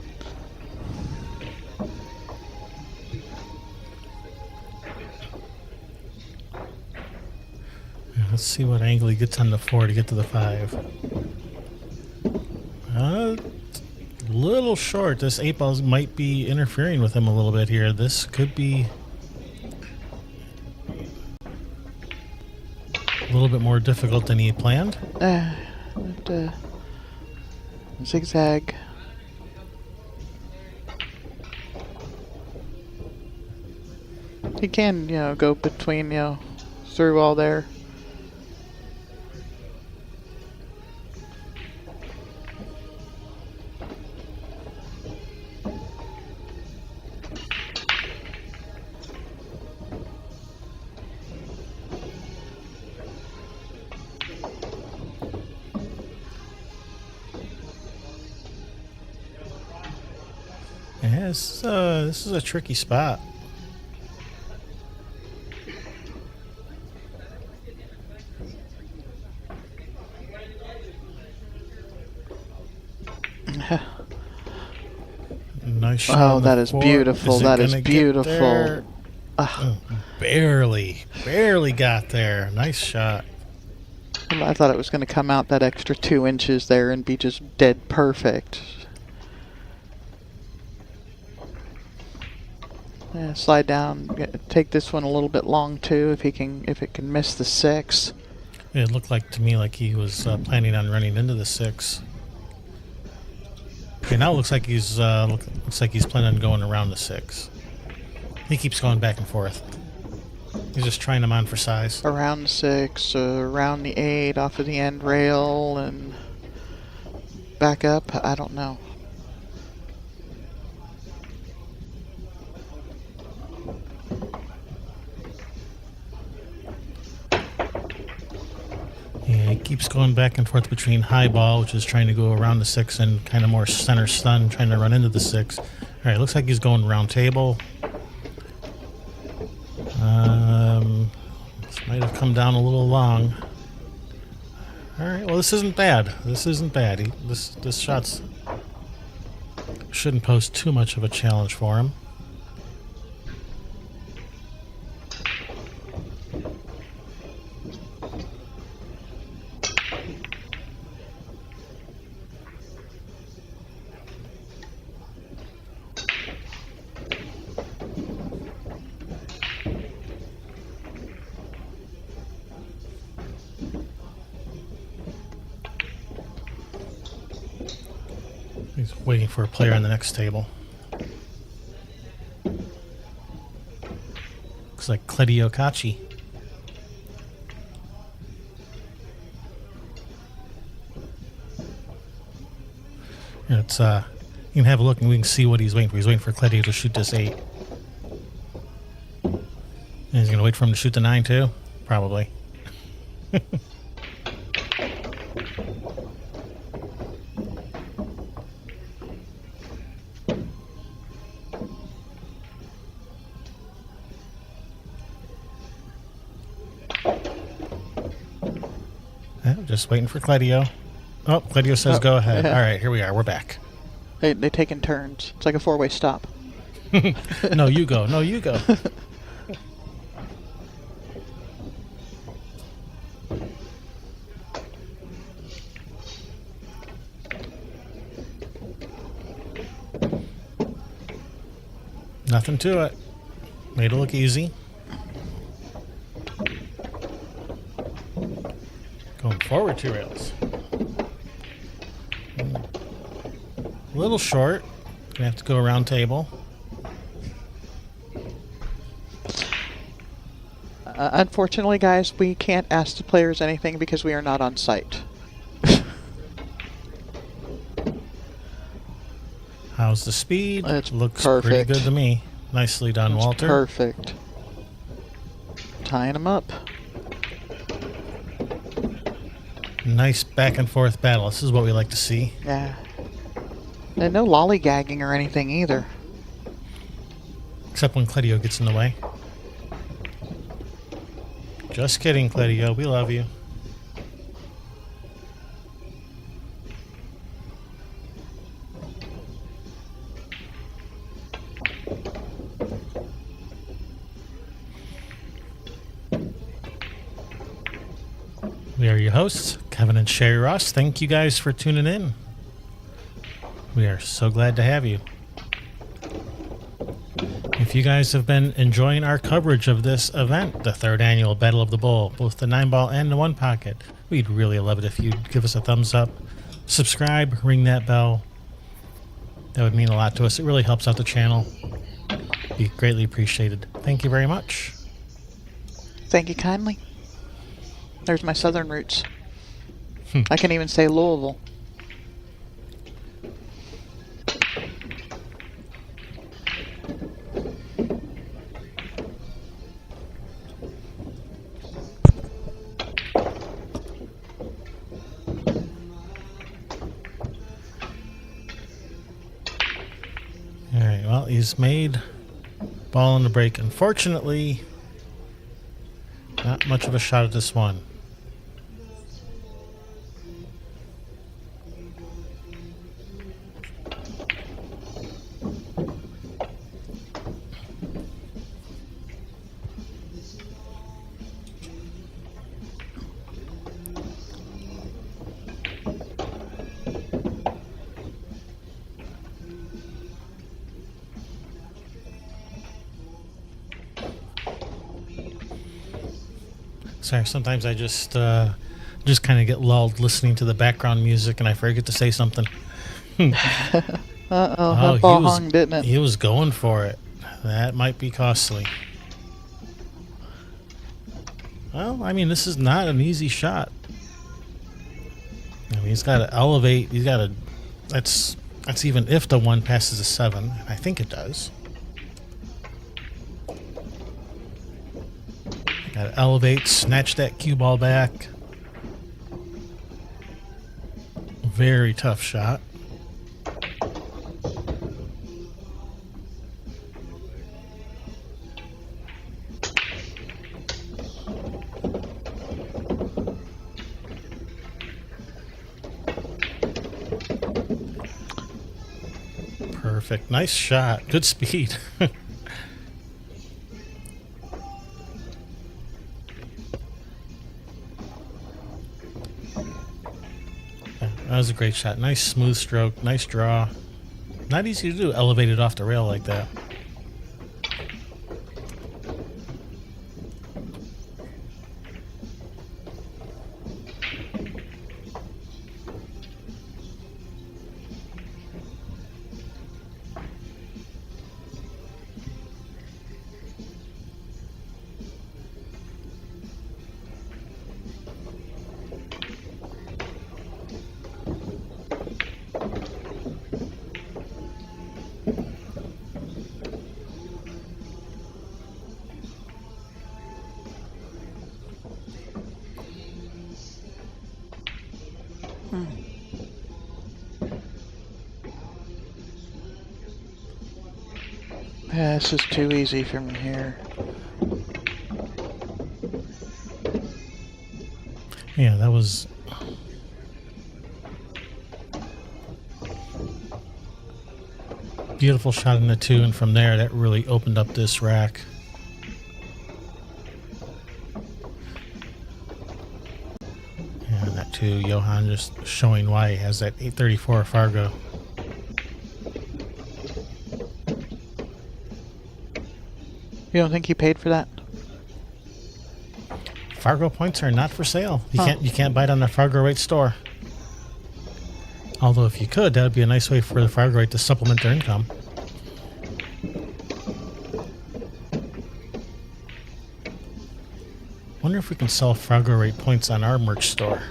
Let's see what angle he gets on the 4 to get to the 5. Little short. This 8 ball might be interfering with him a little bit here. This could be a little bit more difficult than he had planned. Zigzag. He can, go between, through all there. Yeah, this is a tricky spot. Nice shot. Oh, on the that is 4. beautiful. it That is gonna get beautiful. there? Barely got there. Nice shot. I thought it was going to come out that extra 2 inches there and be just dead perfect. Yeah, slide down. Take this one a little bit long too, if it can miss the 6. It looked like to me like he was planning on running into the 6. Okay, now it looks like he's planning on going around the 6. He keeps going back and forth. He's just trying them on for size. Around 6, around the 8, off of the end rail, and back up. I don't know. Yeah, he keeps going back and forth between high ball, which is trying to go around the 6, and kind of more center stun, trying to run into the 6. All right, looks like he's going round table. This might have come down a little long. All right, well, this isn't bad. This isn't bad. This shot's shouldn't pose too much of a challenge for him. He's waiting for a player on the next table. Looks like Cledio Kachi. It's you can have a look and we can see what he's waiting for. He's waiting for Cledio to shoot this 8. And he's gonna wait for him to shoot the 9 too? Probably. Just waiting for Cledio. Oh, Cledio says go ahead. Yeah. All right, here we are. We're back. They take in turns. It's like a 4-way stop. No, you go. No, you go. Nothing to it. Made it look easy. Going forward 2 rails. A little short. Gonna have to go around table. Unfortunately, guys, we can't ask the players anything because we are not on site. How's the speed? It's Looks perfect. pretty good to me. Nicely done, It's Walter. perfect. Tying them up. Nice back and forth battle. This is what we like to see. Yeah. And no lollygagging or anything either. Except when Cledio gets in the way. Just kidding, Cledio. We love you. We are your hosts, Kevin and Shari Ross. Thank you guys for tuning in. We are so glad to have you. If you guys have been enjoying our coverage of this event, the 3rd annual Battle of the Bull, both the 9-ball and the 1-pocket, we'd really love it if you'd give us a thumbs up, subscribe, ring that bell. That would mean a lot to us. It really helps out the channel. Be greatly appreciated. Thank you very much. Thank you kindly. There's my southern roots. I can even say Louisville. Alright, well, he's made ball in the break. Unfortunately, not much of a shot at this one. Sorry, sometimes I just kind of get lulled listening to the background music and I forget to say something. Uh-oh, Oh, that ball hung, didn't it? He was going for it. That might be costly. Well, I mean, this is not an easy shot. I mean, he's got to elevate. He's got to. That's even if the 1 passes a 7. I think it does. Got to elevate, snatch that cue ball back. Very tough shot. Perfect. Nice shot. Good speed. That was a great shot. Nice smooth stroke. Nice draw. Not easy to do, elevated off the rail like that. Yeah, this is too easy from here. Yeah, that was... beautiful shot in the 2, and from there, that really opened up this rack. And that 2, Johann just showing why he has that 834 Fargo. You don't think he paid for that? Fargo points are not for sale. You can't buy it on the Fargo rate store. Although if you could, that would be a nice way for the Fargo rate to supplement their income. Wonder if we can sell Fargo rate points on our merch store.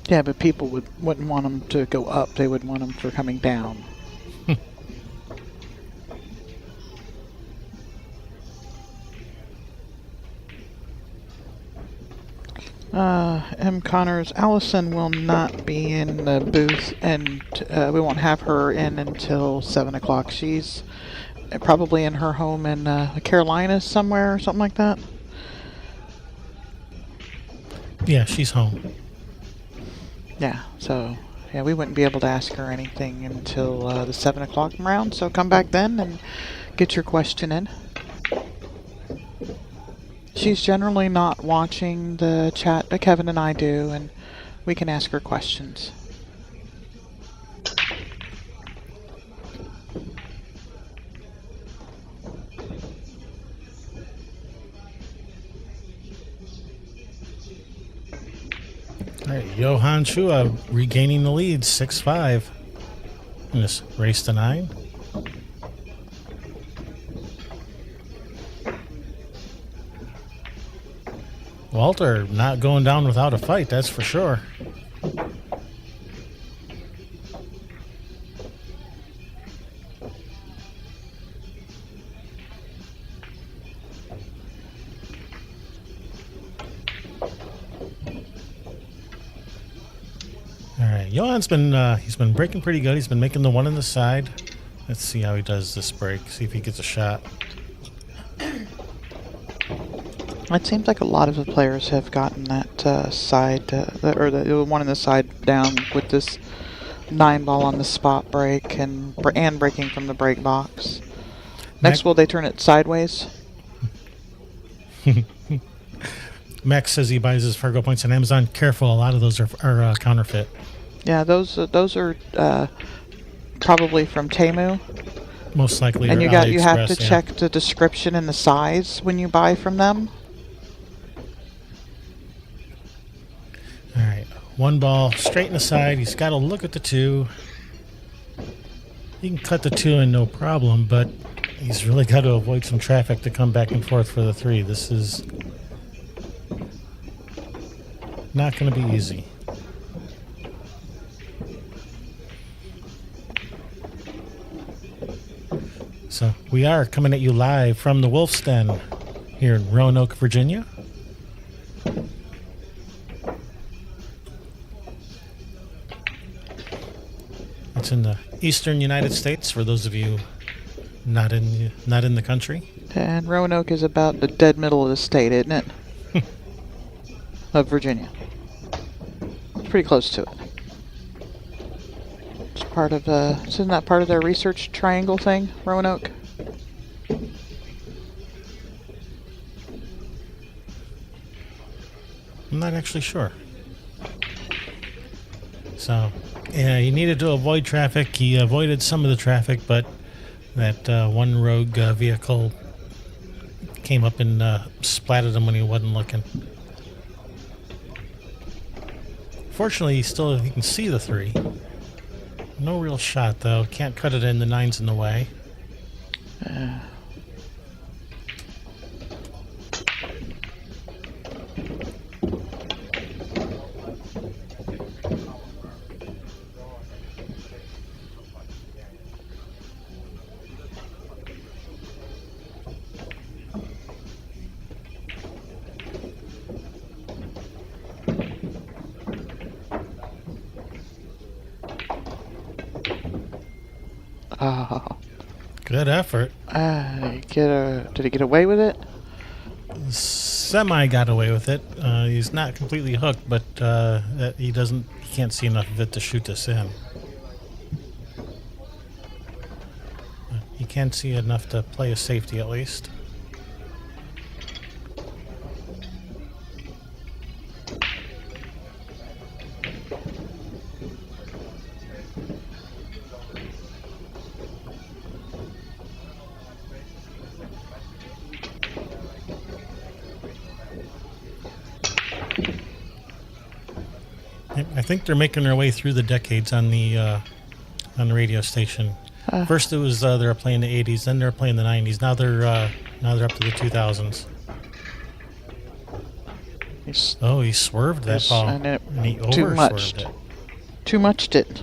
Yeah, but people wouldn't want them to go up. They would want them for coming down. M. Connors, Allison will not be in the booth, and we won't have her in until 7 o'clock. She's probably in her home in the Carolinas somewhere or something like that. Yeah, she's home. Yeah, so yeah, we wouldn't be able to ask her anything until the 7 o'clock round, so come back then and get your question in. She's generally not watching the chat, but Kevin and I do, and we can ask her questions. All right, Johann Chua regaining the lead, 6-5 in this race to 9. Walter not going down without a fight, that's for sure. All right, Johann's been he's been breaking pretty good. He's been making the 1 on the side. Let's see how he does this break. See if he gets a shot. It seems like a lot of the players have gotten that side, or the 1 on the side down with this 9 ball on the spot break and breaking from the break box. Next, will they turn it sideways? Max says he buys his Fargo points on Amazon. Careful, a lot of those are counterfeit. Yeah, those are probably from Temu. Most likely. And you have to AliExpress, check the description and the size when you buy from them. All right, 1 ball straight in the side. He's got to look at the 2. He can cut the 2 in no problem, but he's really got to avoid some traffic to come back and forth for the 3. This is not going to be easy. So we are coming at you live from the Wolf's Den here in Roanoke, Virginia. It's in the eastern United States, for those of you not in the country. And Roanoke is about the dead middle of the state, isn't it? Of Virginia. It's pretty close to it. It's part of isn't that part of their research triangle thing, Roanoke? I'm not actually sure. So, yeah, he needed to avoid traffic. He avoided some of the traffic, but that one rogue vehicle came up and splattered him when he wasn't looking. Fortunately, he can see the 3. No real shot, though. Can't cut it in. The 9's in the way. Good effort. Did he get away with it? Semi got away with it. He's not completely hooked, but he can't see enough of it to shoot this in. He can see enough to play a safety at least. I think they're making their way through the decades on the radio station. First, it was they were playing the '80s, then they were playing the '90s. Now they're up to the 2000s. He swerved that ball, and he over-swerved it. Too muched it.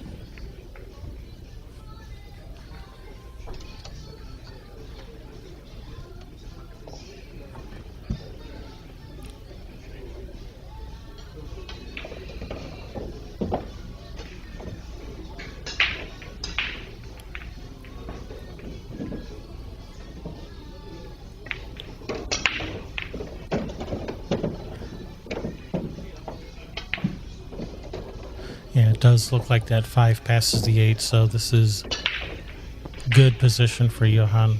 Yeah, it does look like that 5 passes the 8, so this is good position for Johann.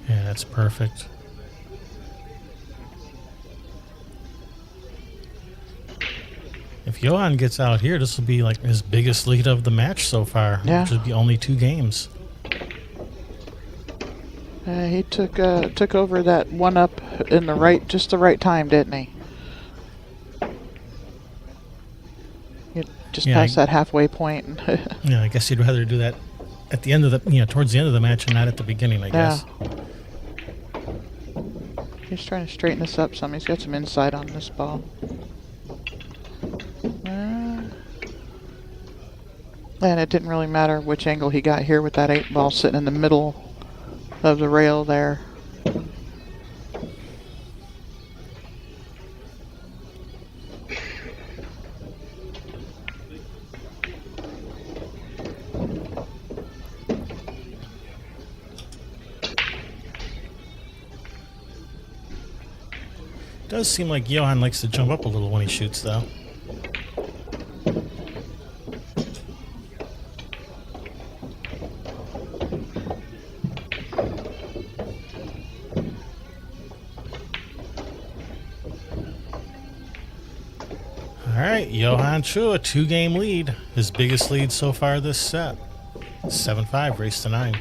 Yeah, that's perfect. If Johann gets out here, this will be like his biggest lead of the match so far. Yeah. Which would be only 2 games. He took over that one up in just the right time, didn't he? Just past that halfway point. Yeah, I guess he'd rather do that at the end of towards the end of the match and not at the beginning, I guess. He's trying to straighten this up some. He's got some insight on this ball. And it didn't really matter which angle he got here with that 8 ball sitting in the middle of the rail there. Does seem like Johann likes to jump up a little when he shoots, though. All right, Johann Chua, 2-game lead. His biggest lead so far this set. 7-5, race to 9.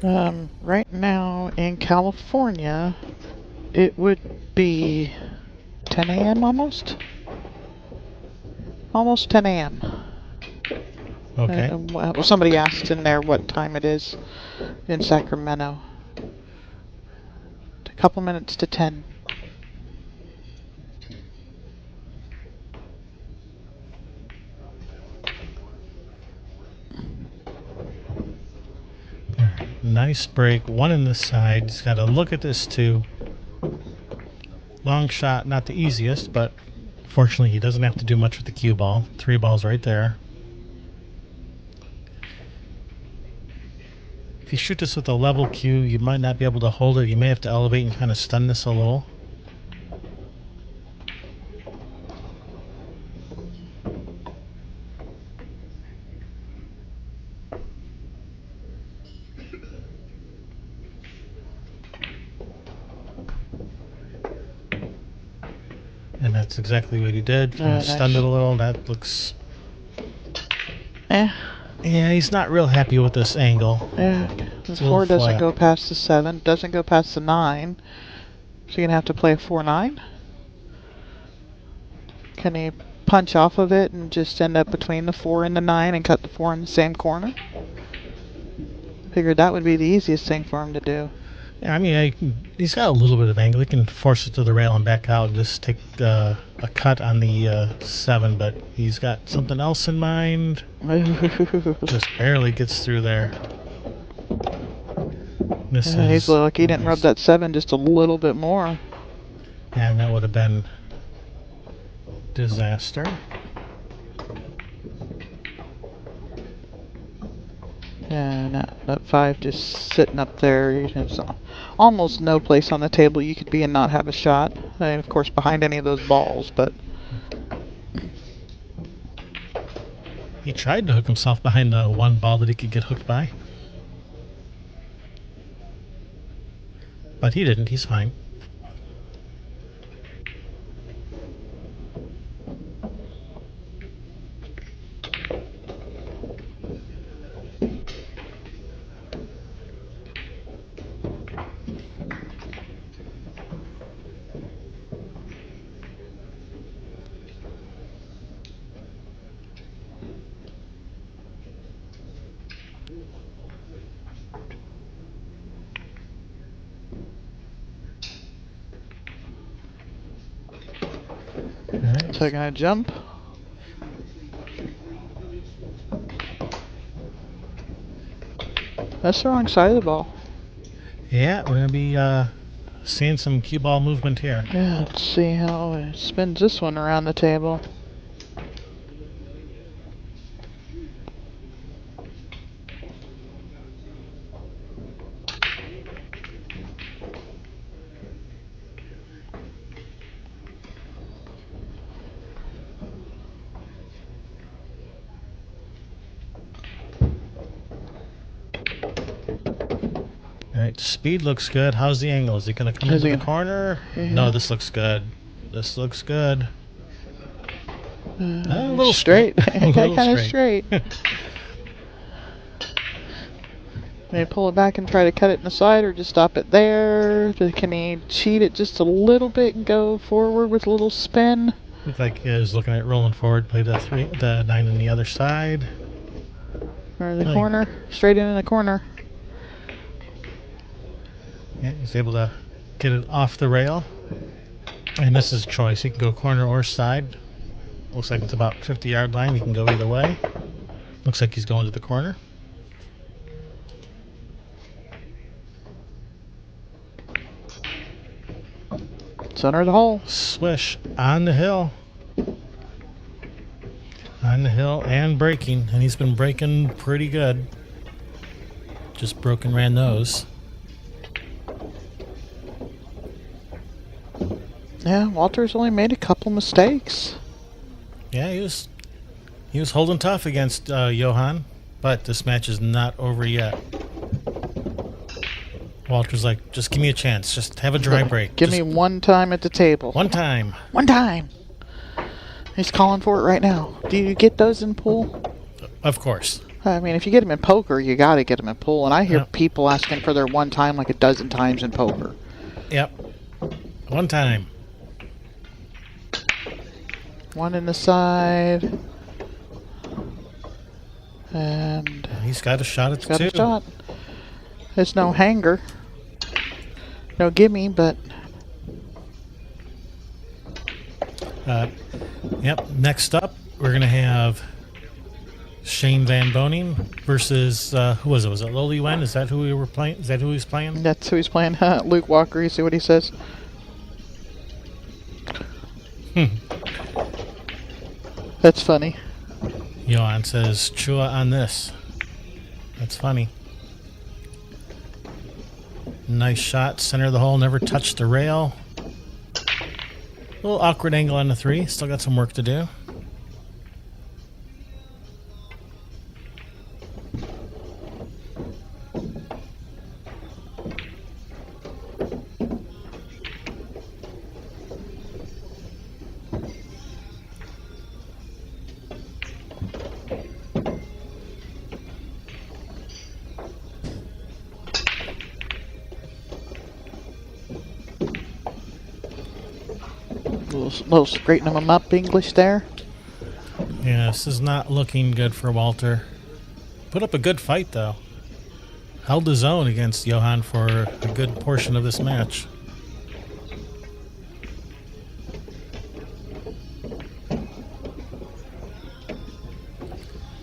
Right now in California, it would be 10 a.m. almost. Almost 10 a.m. Okay. Well, somebody asked in there what time it is in Sacramento. A couple minutes to 10. Nice break. One in the side. He's got to look at this too. Long shot, not the easiest, but fortunately he doesn't have to do much with the cue ball. 3 balls right there. If you shoot this with a level cue, you might not be able to hold it. You may have to elevate and kind of stun this a little. And that's exactly what he did. Nice. Stunned it a little. That looks... Eh. Yeah, he's not real happy with this angle. Yeah. The It's a little 4 doesn't flat. go past the 7, doesn't go past the 9. So you're gonna have to play a 4-9. Can he punch off of it and just end up between the 4 and the 9 and cut the 4 in the same corner? Figured that would be the easiest thing for him to do. Yeah, I mean, he's got a little bit of angle. He can force it to the rail and back out and just take a cut on the 7, but he's got something else in mind. Just barely gets through there. He's lucky he didn't rub that 7 just a little bit more. Yeah, and that would have been disaster. And that 5 just sitting up there. There's almost no place on the table you could be and not have a shot. And of course, behind any of those balls, but He tried to hook himself behind the 1 ball that he could get hooked by. But he didn't. He's fine. Nice. so gonna jump. That's the wrong side of the ball. Yeah, we're going to be seeing some cue ball movement here. Yeah, let's see how it spins this one around the table. All right, speed looks good. How's the angle? Is he going to come into the corner? Yeah. No, this looks good. This looks good. A little straight. A little Kind of straight. May pull it back and try to cut it in the side, or just stop it there. Can he cheat it just a little bit and go forward with a little spin? Looks like he was looking at rolling forward. Play the 9 on the other side. Or the corner, straight in the corner. Yeah, he's able to get it off the rail. And this is a choice. He can go corner or side. Looks like it's about 50-yard line. He can go either way. Looks like he's going to the corner. Center of the hole. Swish on the hill. On the hill and breaking. And he's been breaking pretty good. Just broke and ran those. Yeah, Walter's only made a couple mistakes. Yeah, he was holding tough against Johann, but this match is not over yet. Walter's like, just give me a chance. Just have a dry break. Give me one time at the table. One time. One time. He's calling for it right now. Do you get those in pool? Of course. I mean, if you get them in poker, you got to get them in pool. And I hear Yep. people asking for their one time like a dozen times in poker. Yep. One time. One in the side. And He's got a shot at the got two. a shot. There's no hanger. No gimme, but Yep. Next up, we're going to have Shane Van Boning versus, who was it? Was it Loli Wen? Is that who we were playing? Is that who he's playing? that's who he's playing. Luke Walker, you see what he says? That's funny. Johann says Chua on this. That's funny. Nice shot. Center of the hole. Never touched the rail. A little awkward angle on the three. Still got some work to do. Little straightening them up English there. Yeah, this is not looking good for Walter. Put up a good fight, though. Held his own against Johann for a good portion of this match.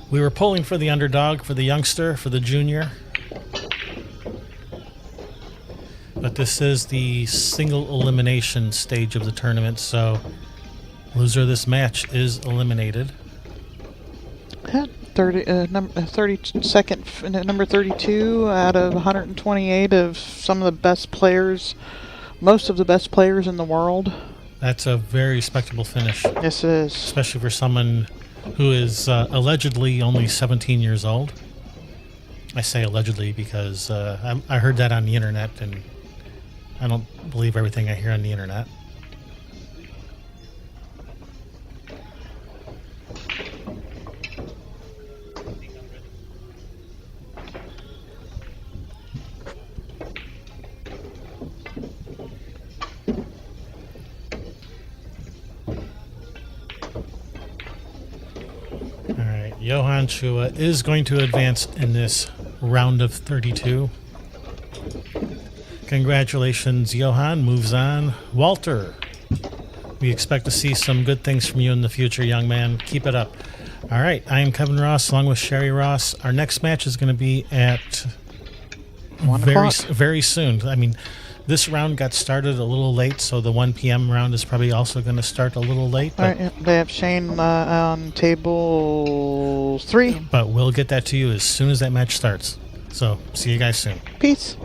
We were pulling for the underdog, for the youngster, for the junior. But this is the single elimination stage of the tournament, so loser of this match is eliminated. Yeah, 32nd, number 32 out of 128 of some of the best players, most of the best players in the world. That's a very respectable finish, Yes, it is. especially for someone who is allegedly only 17 years old. I say allegedly because I heard that on the internet, and I don't believe everything I hear on the internet. All right, Johann Chua is going to advance in this round of 32. Congratulations, Johann. Moves on. Walter, we expect to see some good things from you in the future, young man. Keep it up. All right, I am Kevin Ross, along with Shari Ross. Our next match is going to be at 1 very, o'clock. very soon. I mean, this round got started a little late, so the 1 p.m. round is probably also going to start a little late. All right, yeah, they have Shane on table 3. But we'll get that to you as soon as that match starts. So, see you guys soon. Peace.